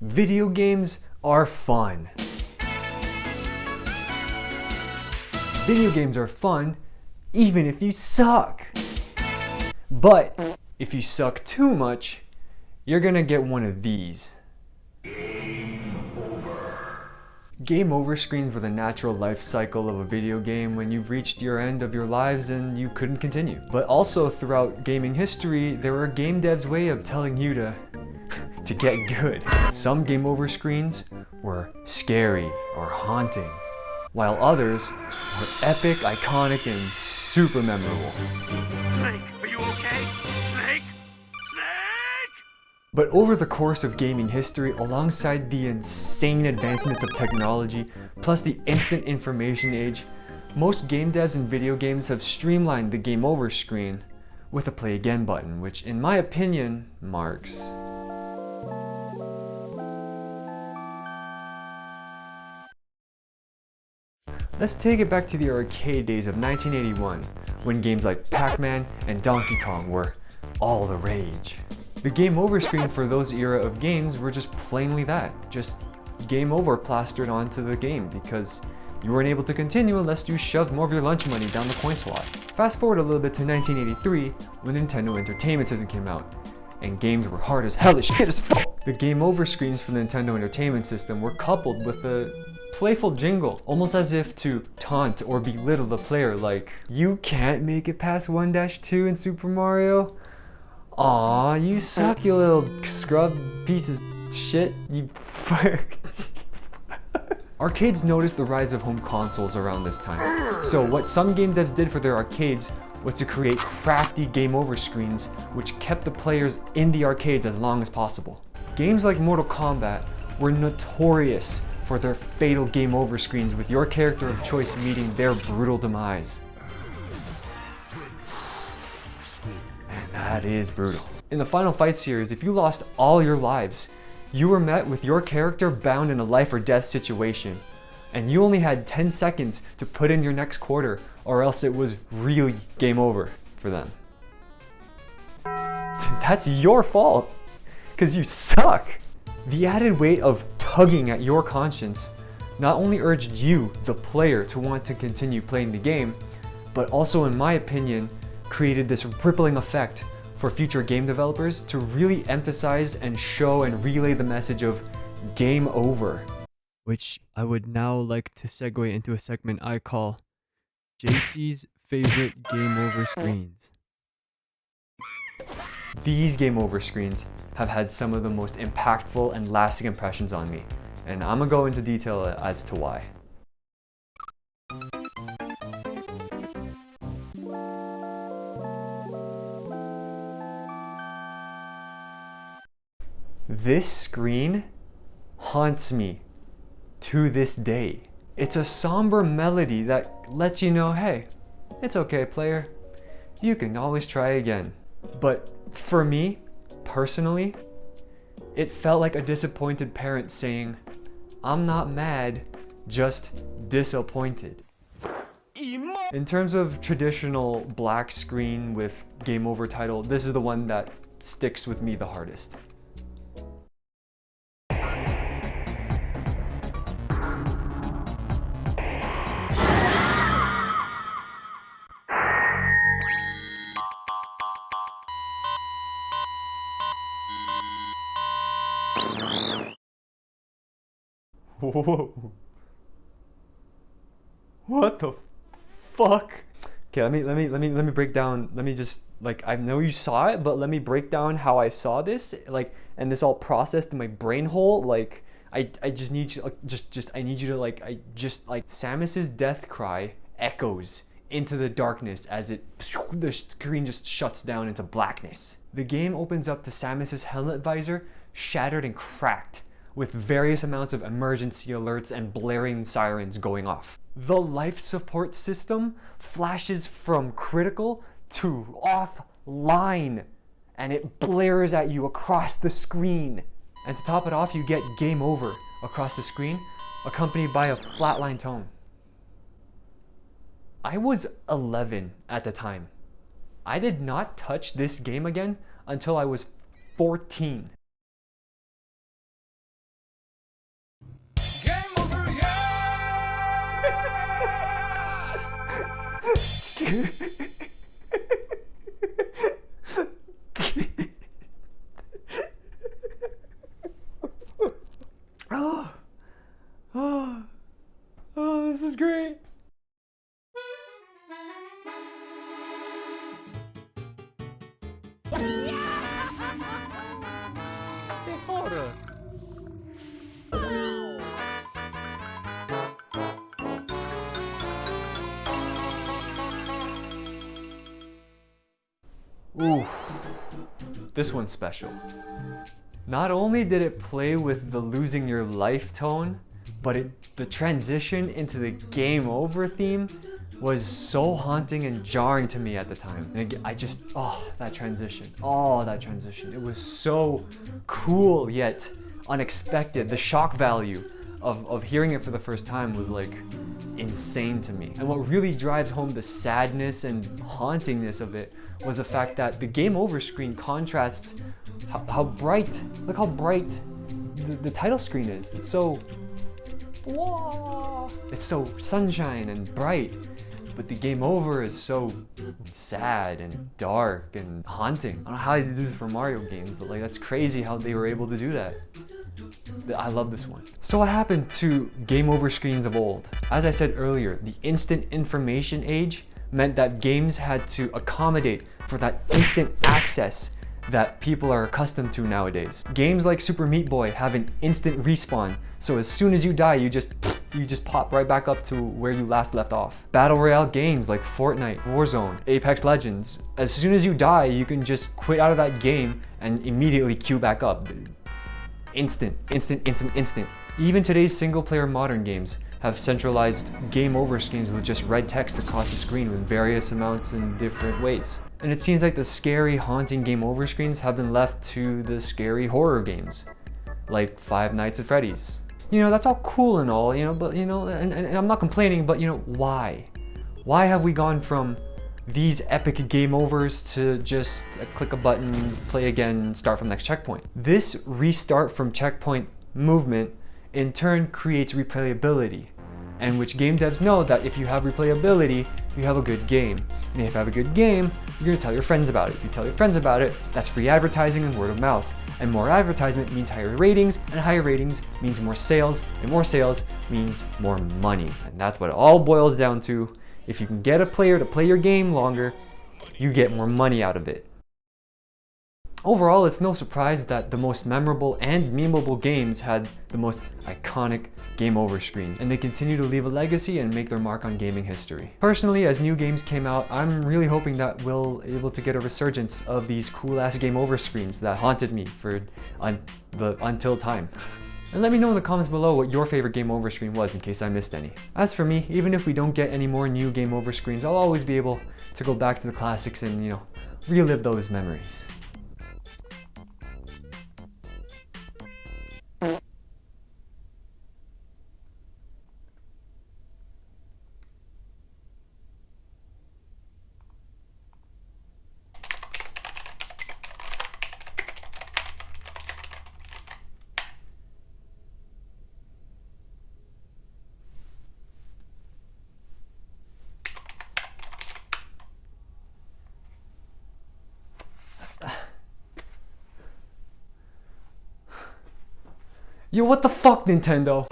Video games are fun. Video games are fun even if you suck. But if you suck too much, you're gonna get one of these. Game over screens were the natural life cycle of a video game when you've reached your end of your lives and you couldn't continue. But also throughout gaming history, there were game devs' way of telling you to get good. Some game over screens were scary or haunting, while others were epic, iconic, and super memorable. Snake, are you okay? Snake? Snake! But over the course of gaming history, alongside the insane advancements of technology, plus the instant information age, most game devs and video games have streamlined the game over screen with a play again button, which in my opinion marks. Let's take it back to the arcade days of 1981, when games like Pac-Man and Donkey Kong were all the rage. The game over screen for those era of games were just plainly that, just game over plastered onto the game because you weren't able to continue unless you shoved more of your lunch money down the coin slot. Fast forward a little bit to 1983 when Nintendo Entertainment System came out, and games were hard as hell as shit as fuck. The game over screens for the Nintendo Entertainment System were coupled with a playful jingle, almost as if to taunt or belittle the player, like, "You can't make it past 1-2 in Super Mario? Aw, you suck, you little scrub piece of shit, you Arcades noticed the rise of home consoles around this time. So what some game devs did for their arcades was to create crafty game over screens which kept the players in the arcades as long as possible. Games like Mortal Kombat were notorious for their fatal game over screens with your character of choice meeting their brutal demise. And that is brutal. In the Final Fight series, if you lost all your lives, you were met with your character bound in a life or death situation, and you only had 10 seconds to put in your next quarter, or else it was really game over for them. That's your fault, because you suck. The added weight of tugging at your conscience not only urged you, the player, to want to continue playing the game, but also, in my opinion, created this rippling effect for future game developers to really emphasize and show and relay the message of game over. Which I would now like to segue into a segment I call JC's favorite game over screens. These game over screens have had some of the most impactful and lasting impressions on me, and I'm gonna go into detail as to why. This screen haunts me to this day. It's a somber melody that lets you know, hey, it's okay, player. You can always try again. But for me, personally, it felt like a disappointed parent saying, I'm not mad, just disappointed. In terms of traditional black screen with game over title, this is the one that sticks with me the hardest. Whoa. What the fuck? Okay, let me break down. Let me just, like, I know you saw it, but let me break down how I saw this, like, and this all processed in my brain hole. Like, I just need you, I need you to, like, Samus's death cry echoes into the darkness as the screen just shuts down into blackness. The game opens up to Samus's helmet visor shattered and cracked, with various amounts of emergency alerts and blaring sirens going off. The life support system flashes from critical to offline, and it blares at you across the screen. And to top it off, you get game over across the screen, accompanied by a flatline tone. I was 11 at the time. I did not touch this game again until I was 14. Oh, oh, oh, this is great. Ooh, this one's special. Not only did it play with the losing your life tone, but the transition into the game over theme was so haunting and jarring to me at the time. And I just, that transition. It was so cool yet unexpected. The shock value of hearing it for the first time was like insane to me. And what really drives home the sadness and hauntingness of it was the fact that the game over screen contrasts how bright, look how bright the title screen is. It's so, it's so sunshine and bright, but the game over is so sad and dark and haunting. I don't know how they do this for Mario games, but like that's crazy how they were able to do that. I love this one. So what happened to game over screens of old? As I said earlier, the instant information age meant that games had to accommodate for that instant access that people are accustomed to nowadays. Games like Super Meat Boy have an instant respawn, so as soon as you die, you just pop right back up to where you last left off. Battle Royale games like Fortnite, Warzone, Apex Legends, as soon as you die, you can just quit out of that game and immediately queue back up. It's instant. Even today's single-player modern games have centralized game over screens with just red text across the screen with various amounts in different ways. And it seems like the scary, haunting game over screens have been left to the scary horror games, like Five Nights at Freddy's. You know, that's all cool and all, you know, but you know, and I'm not complaining, but you know, why? Why have we gone from these epic game overs to just click a button, play again, start from next checkpoint? This restart from checkpoint movement in turn creates replayability, and which game devs know that if you have replayability, you have a good game. And if you have a good game, you're gonna tell your friends about it. If you tell your friends about it, that's free advertising and word of mouth. And more advertisement means higher ratings, and higher ratings means more sales, and more sales means more money. And that's what it all boils down to. If you can get a player to play your game longer, you get more money out of it. Overall, it's no surprise that the most memorable and memeable games had the most iconic game over screens, and they continue to leave a legacy and make their mark on gaming history. Personally, as new games came out, I'm really hoping that we'll able to get a resurgence of these cool-ass game over screens that haunted me for until time. And let me know in the comments below what your favorite game over screen was in case I missed any. As for me, even if we don't get any more new game over screens, I'll always be able to go back to the classics and, you know, relive those memories. Yo, what the fuck, Nintendo?